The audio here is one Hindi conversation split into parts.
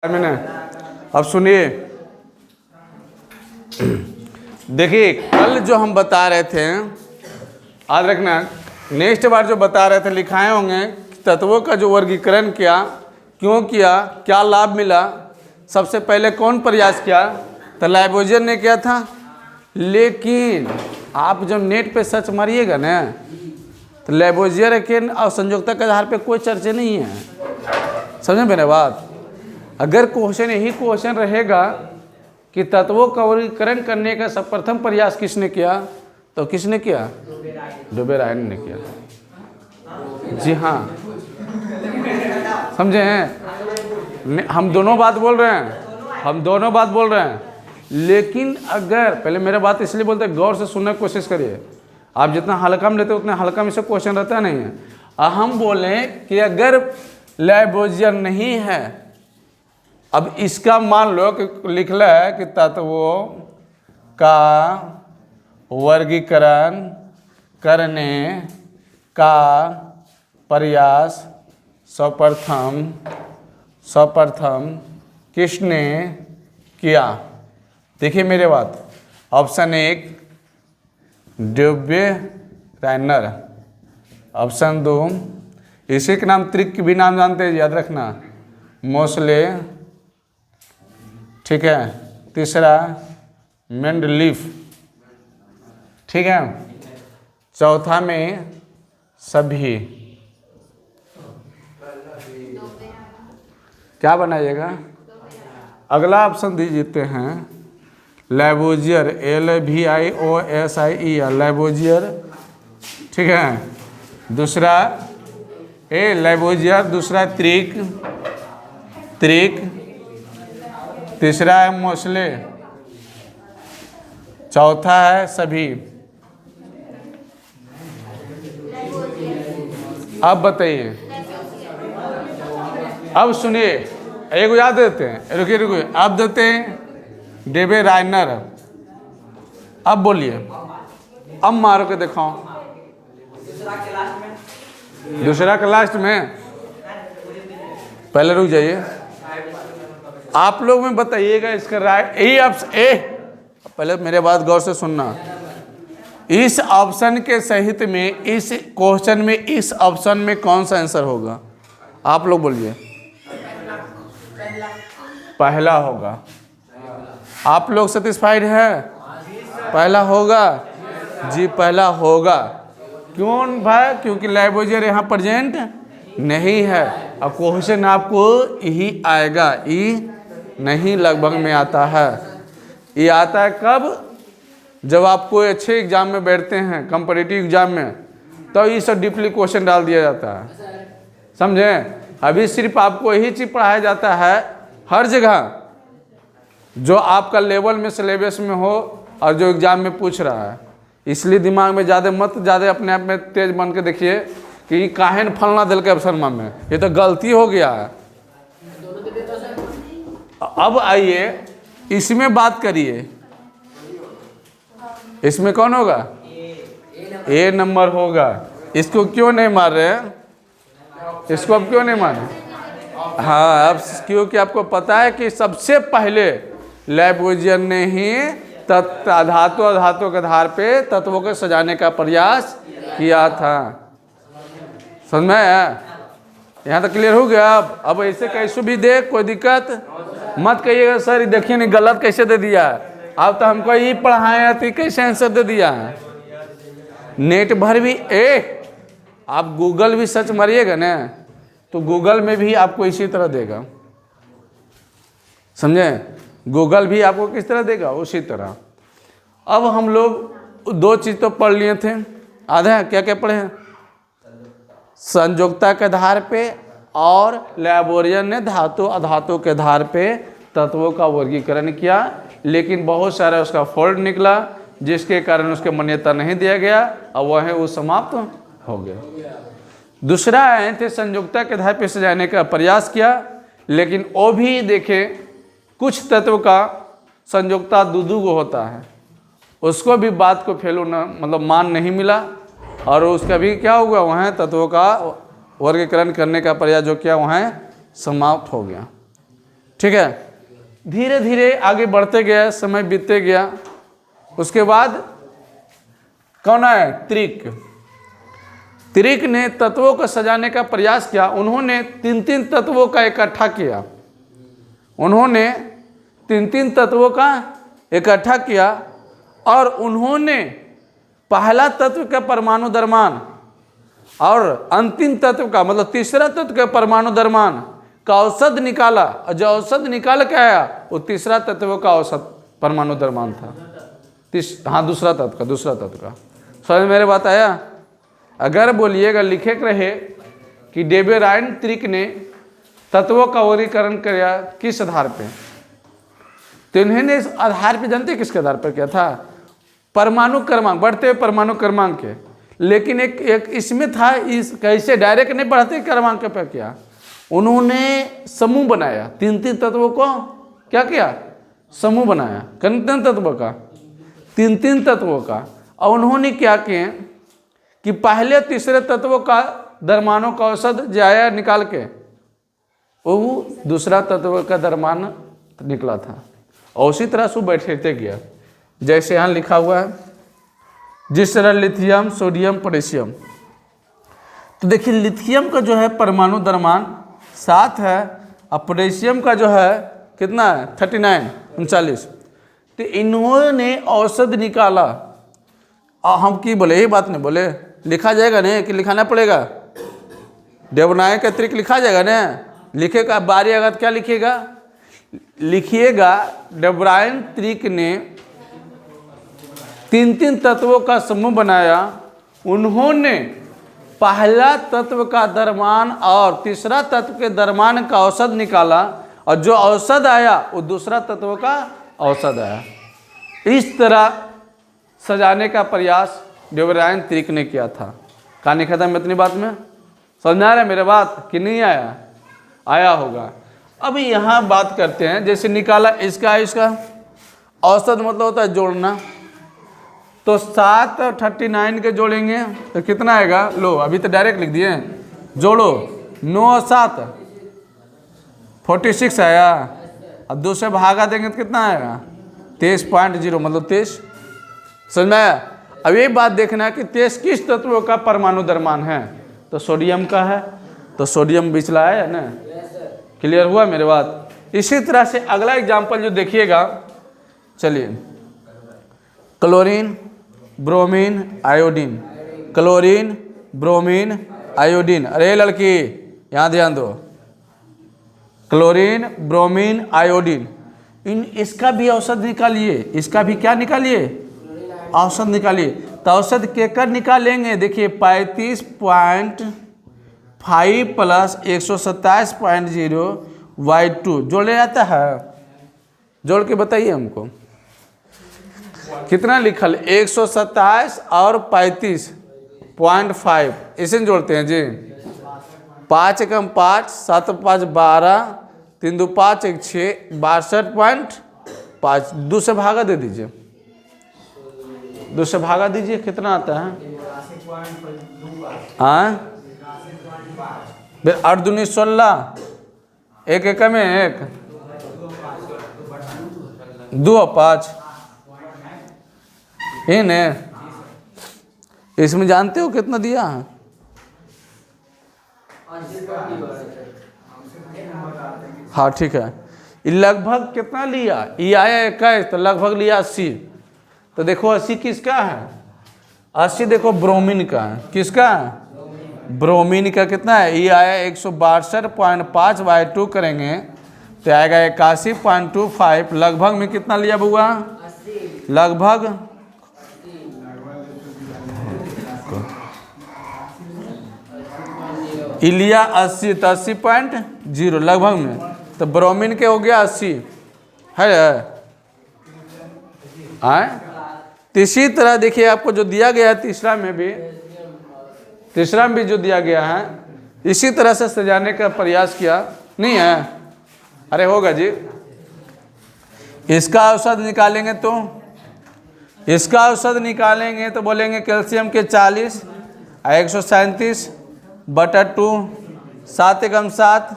मैंने अब सुनिए, देखिए कल जो हम बता रहे थे, याद रखना, नेक्स्ट बार जो बता रहे थे लिखाए होंगे तत्वों का जो वर्गीकरण किया, क्यों किया, क्या लाभ मिला, सबसे पहले कौन प्रयास किया, तो लाइबोजियर ने किया था। लेकिन आप जब नेट पे सर्च मारिएगा ना तो लाइबोजियर के और संयोजकता के आधार पे कोई चर्चा नहीं है। समझे मेरे बात? अगर क्वेश्चन यही क्वेश्चन रहेगा कि तत्वों का वर्गीकरण करने का सर्वप्रथम प्रयास किसने किया, तो किसने किया? डुबेरायन ने किया। जी हाँ, समझे हैं? हम दोनों बात बोल रहे हैं, हम दोनों बात बोल रहे हैं। लेकिन अगर पहले मेरा बात इसलिए बोलते हैं, गौर से सुनने की कोशिश करिए। आप जितना हल्का में लेते हो उतना हल्का में से क्वेश्चन रहता नहीं है। हम बोले कि अगर लाइबोजियर नहीं है, अब इसका मान लो कि लिखला है कि तत्वों का वर्गीकरण करने का प्रयास सर्वप्रथम किसने किया? देखिए मेरे बात, ऑप्शन 1 डुबेरायनर, ऑप्शन 2 इसी के नाम त्रिक भी नाम जानते हैं, याद रखना, मोसले, ठीक है, तीसरा मेंडलीफ, ठीक है, चौथा में सभी। क्या बनाइएगा? अगला ऑप्शन दीजिए हैं लाइबोजियर, LVIOSIER, लाइबोजियर, ठीक है, दूसरा लाइबोजियर, दूसरा त्रिक, तीसरा है मोसले, चौथा है सभी। अब बताइए, अब सुनिए, एक याद देते हैं, रुकिए, अब देते हैं डुबेरायनर। अब बोलिए, अब मारो के दिखाओ। दूसरा के लास्ट में, पहले रुक जाइए, आप लोग में बताइएगा इसका राय। यही ऑप्शन पहले मेरे बात गौर से सुनना, इस ऑप्शन के सहित में, इस क्वेश्चन में, इस ऑप्शन में कौन सा आंसर होगा? आप लोग बोलिए। पहला होगा। आप लोग सेटिस्फाइड है? पहला होगा जी, पहला होगा। क्यों भाई? क्योंकि लाइबोजियर यहाँ प्रेजेंट नहीं है। अब क्वेश्चन आपको यही आएगा, ये नहीं लगभग में आता है। ये आता है कब? जब आप कोई अच्छे एग्जाम में बैठते हैं, कंपटीटिव एग्जाम में, तो ये सब डीपली क्वेश्चन डाल दिया जाता है। समझें? अभी सिर्फ आपको यही चीज़ पढ़ाया जाता है हर जगह जो आपका लेवल में, सिलेबस में हो और जो एग्जाम में पूछ रहा है। इसलिए दिमाग में ज़्यादा अपने आप में तेज बन के देखिए कि काहे न फलना दिल के अवसरमा में, ये तो गलती हो गया है। अब आइए इसमें बात करिए, इसमें कौन होगा? ए नंबर होगा। इसको क्यों नहीं मार रहे हैं? इसको अब क्यों नहीं मार रहे? हाँ, अब क्योंकि आपको पता है कि सबसे पहले लाइबोजियर ने ही धातु के आधार पे तत्वों को सजाने का प्रयास किया था। समझ में आया? यहाँ तक क्लियर हो गया? अब ऐसे कैसे भी दे, कोई दिक्कत मत कहिएगा सर देखिए नहीं गलत कैसे दे दिया। अब तो हमको यही पढ़ाया थी, कैसे आंसर दे दिया है। नेट भर भी आप गूगल भी सर्च मारिएगा ना तो गूगल में भी आपको इसी तरह देगा। समझे? गूगल भी आपको किस तरह देगा? उसी तरह। अब हम लोग दो चीज़ तो पढ़ लिए थे, आधा क्या क्या पढ़े हैं? संयोजकता के आधार पे और लाइबोजियर ने धातु अधातु के आधार पे तत्वों का वर्गीकरण किया, लेकिन बहुत सारा उसका फॉल्ट निकला जिसके कारण उसके मान्यता नहीं दिया गया और वह वो समाप्त हो गया। दूसरा आए थे संयोजकता के आधार पे सजाने का प्रयास किया, लेकिन वो भी देखें कुछ तत्व का संयोजकता दो होता है, उसको भी बात को फेलो न मतलब मान नहीं मिला और उसका भी क्या हुआ, वहाँ तत्वों का वर्गीकरण करने का प्रयास जो किया वहाँ समाप्त हो गया। ठीक है। धीरे धीरे आगे बढ़ते गया, समय बीतते गया। उसके बाद कौन है? त्रिक। त्रिक ने तत्वों को सजाने का प्रयास किया। उन्होंने तीन तीन तत्वों का इकट्ठा किया। उन्होंने तीन तीन तत्वों का इकट्ठा किया और उन्होंने पहला तत्व का परमाणु द्रव्यमान और अंतिम तत्व का मतलब तीसरा तत्व का परमाणु द्रव्यमान का औसत निकाला। और जो औसत निकाल के आया वो तीसरा तत्व का औसत परमाणु द्रव्यमान था। हाँ, दूसरा तत्व का। समझ मेरे बात आया? अगर बोलिएगा लिखे रहे कि डेविड रायन त्रिक ने तत्वों का वर्गीकरण किया किस आधार पे, तो इन्होंने इस आधार पे, जानते किसके आधार पर किया था? परमाणु क्रमांक, बढ़ते हुए परमाणु क्रमांक के। लेकिन एक इसमें था, इस कैसे डायरेक्ट नहीं बढ़ते क्रमांक पर किया, उन्होंने समूह बनाया। तीन तीन तत्वों को क्या किया? समूह बनाया। कितने तत्वों का? तीन तीन तत्वों का। और उन्होंने क्या किए कि पहले तीसरे तत्वों का द्रव्यमानों का औसत जाया निकाल के वो दूसरा तत्व का द्रव्यमान निकला था। और उसी तरह से बैठते गया जैसे यहाँ लिखा हुआ है, जिस तरह लिथियम, सोडियम, पोटेशियम। तो देखिए लिथियम का जो है परमाणु द्रव्यमान 7 है और पोटेशियम का जो है कितना है? 39। तो इन्होंने औसत निकाला। और हम की बोले, यही बात नहीं बोले, लिखा जाएगा नहीं कि लिखाना पड़ेगा? देवनाय का त्रिक लिखा जाएगा ना, लिखेगा। बारी अगर क्या लिखिएगा? लिखिएगा डेब्रायन त्रिक ने तीन तीन तत्वों का समूह बनाया। उन्होंने पहला तत्व का द्रव्यमान और तीसरा तत्व के द्रव्यमान का औसत निकाला और जो औसत आया वो दूसरा तत्व का औसत आया। इस तरह सजाने का प्रयास डेविड रायन त्रिक ने किया था। कहानी खत्म इतनी बात में? समझ आ रहा है मेरे बात कि नहीं आया? आया होगा। अब यहाँ बात करते हैं, जैसे निकाला इसका औसत मतलब होता है जोड़ना। तो 7 और 39 के जोड़ेंगे तो कितना आएगा? लो अभी तो डायरेक्ट लिख दिए, जोड़ो। 9 और 7 46 आया। अब 2 से भागा देंगे तो कितना आएगा? 23.0 मतलब 23। समझ में आया? अब ये बात देखना है कि 23 किस तत्वों का परमाणु द्रव्यमान है? तो सोडियम का है, तो सोडियम बिचला है ना। क्लियर हुआ मेरे बात? इसी तरह से अगला एग्जाम्पल जो देखिएगा, चलिए, chlorine, bromine, iodine. Chlorine, bromine, iodine. अरे लड़की यहाँ ध्यान दो, क्लोरीन, ब्रोमीन, आयोडीन, इसका भी औसत निकालिए। इसका भी क्या निकालिए? औसत निकालिए। तो औसत केकर निकालेंगे? देखिए 35.5 प्लस 127.0/2 जोड़े जाता है। जोड़ के बताइए हमको कितना लिखल? 127 और 35.5 इसे जोड़ते हैं जी। 5 एकम 5, 7 5 12, 3 2 5 1 6, 62.5। 2 से भागा दे दीजिए, 2 से भागा दीजिए, कितना आता है? 8 दूनी 16, 1 एकम में 1, 2 और 5 ने। इसमें जानते हो कितना दिया है? हाँ ठीक है। लगभग कितना लिया? ये आया 21 तो लगभग लिया 80। तो देखो 80 किसका है? 80 देखो ब्रोमीन का है। किसका है? ब्रोमीन का। कितना है? ये आया 162.5/2 करेंगे तो आएगा 81.25। लगभग में कितना लिया बुआ? लगभग इलिया 80 तो 80.0 लगभग में। तो ब्रोमीन के हो गया 80 है। इसी तरह देखिए आपको जो दिया गया है तीसरा में भी जो दिया गया है, इसी तरह से सजाने का प्रयास किया नहीं है? अरे होगा जी। इसका औसत निकालेंगे तो इसका औसत निकालेंगे तो बोलेंगे कैल्शियम के 40 137/2, 7 एकम 7,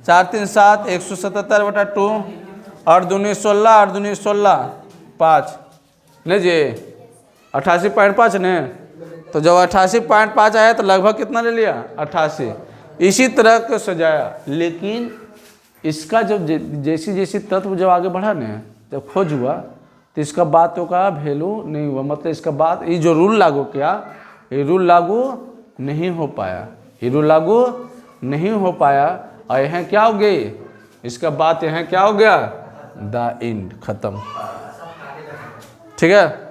4 3 7, 177/2, 8 दूनी 16, 8 दूनी 16, 5 नहीं जी, 88.5 ने। तो जब 88.5 आया तो लगभग कितना ले लिया, 88। इसी तरह को सजाया, लेकिन इसका जब जैसी जैसी तत्व जब आगे बढ़ा ने, जब खोज हुआ तो इसका बातों का वैल्यू नहीं हुआ। मतलब इसका बात, ये जो रूल लागू किया, ये रूल लागू नहीं हो पाया, ये रूल लागू नहीं हो पाया। और यहाँ क्या हो गई, इसका बात यहाँ क्या हो गया, द एंड, खत्म। ठीक है,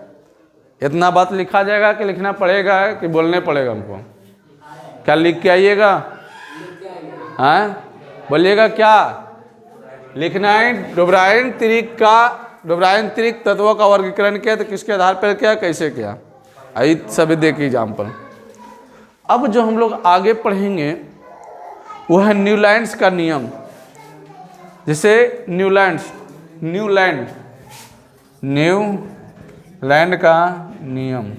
इतना बात लिखा जाएगा कि लिखना पड़ेगा कि बोलने पड़ेगा हमको? क्या लिख के आइएगा? हाँ बोलिएगा क्या लिखना है? डोबराइन त्रिक तत्वों का वर्गीकरण किया तो किसके आधार पर किया, कैसे किया, आई सभी देखिए एग्जाम्पल। अब जो हम लोग आगे पढ़ेंगे वो है न्यूलैंड्स का नियम। जैसे न्यूलैंड का नियम,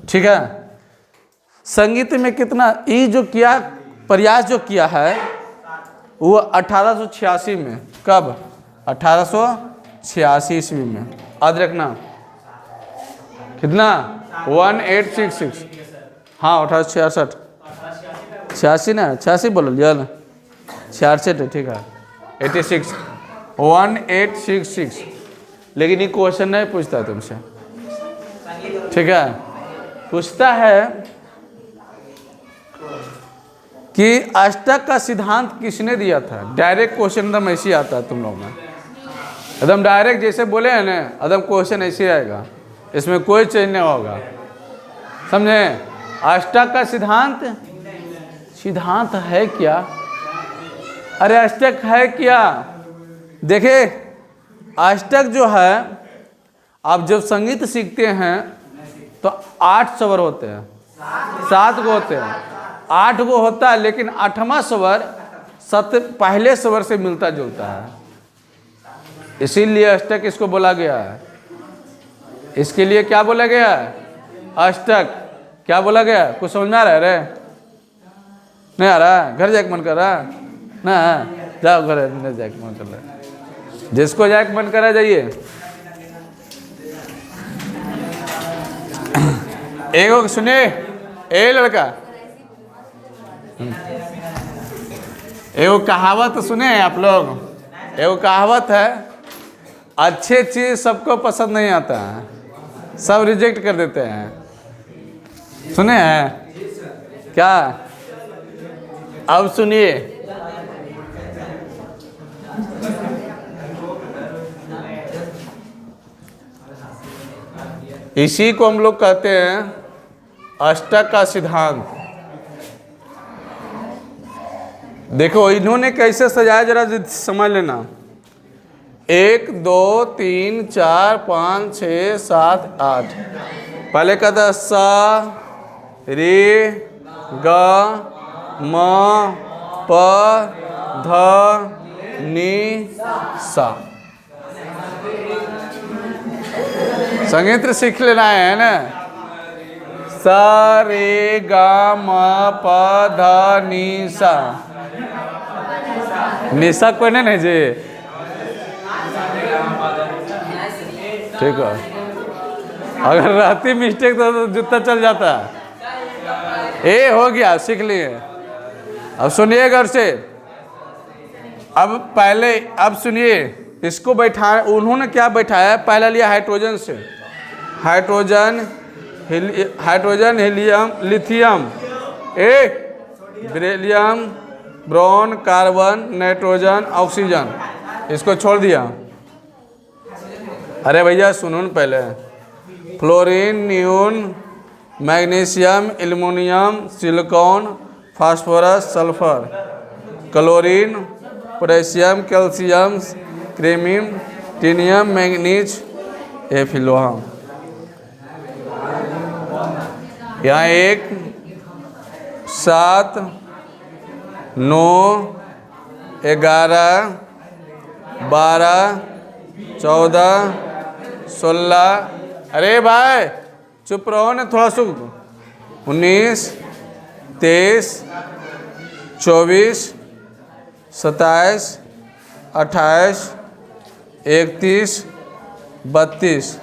ठीक है। संगीत में कितना ये जो किया, प्रयास जो किया है वो 1886 में, कब, 1886 ईस्वी में, याद रखना। कितना, 1866, हाँ 1866, 86 ना, 86 बोलो यार, 66 है, ठीक है, 86, 1866। लेकिन ये क्वेश्चन नहीं पूछता है तुमसे, ठीक है। पूछता है कि अष्टक का सिद्धांत किसने दिया था। डायरेक्ट क्वेश्चन एकदम ऐसे ही आता है तुम लोग में, एकदम डायरेक्ट जैसे बोले हैं ना, एकदम क्वेश्चन ऐसे आएगा, इसमें कोई चेंज नहीं होगा, समझे। अष्टक का सिद्धांत है क्या? अरे अष्टक है क्या? देखे, अष्टक जो है, आप जब संगीत सीखते हैं तो 8 स्वर होते हैं, 7 गो होते हैं, 8 गो होता है, लेकिन 8वां स्वर पहले स्वर से मिलता जुलता है, इसीलिए अष्टक इसको बोला गया है। इसके लिए क्या बोला गया है, अष्टक। क्या बोला गया, कुछ समझ में आ रहा है? रे नहीं आ रहा, घर जाके मन कर रहा ना, जाओ घर जाके मन कर रहा है, जिसको जाके मन करा जाइए। एक सुने, ए लड़का, एगो कहावत सुने आप लोग, एगो कहावत है, अच्छे चीज सबको पसंद नहीं आता है, सब रिजेक्ट कर देते हैं। सुने हैं क्या? अब सुनिए, इसी को हम लोग कहते हैं अष्टक का सिद्धांत। देखो इन्होंने कैसे सजाया, जरा समझ लेना। 1 2 3 4 5 6 7 8। पहले कहता है सा रे ग म प ध नि सा। संगीत सीख लेना है ना, सा रे ग म प ध नि सा। निशा कोई नहीं जी, ठीक है। अगर रहती मिस्टेक तो जूता चल जाता। ए हो गया, सीख लिए। अब सुनिए घर से। अब पहले, अब सुनिए, इसको बैठा, उन्होंने क्या बैठाया, पहला लिया हाइड्रोजन से, hydrogen helium lithium, beryllium boron carbon nitrogen oxygen, इसको छोड़ दिया। अरे भैया सुनो न पहले, fluorine neon magnesium aluminium silicon phosphorus sulphur chlorine potassium calcium chromium titanium manganese एफिलोहा। यहाँ 1 7 9 11 12 14 16। अरे भाई चुप रहो ना थोड़ा सा। 19 23 24 27, 28, 31, 32,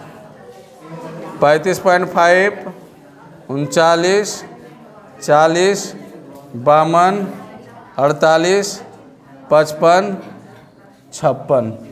35.5, 39, 40, 52, 48, 55, 56।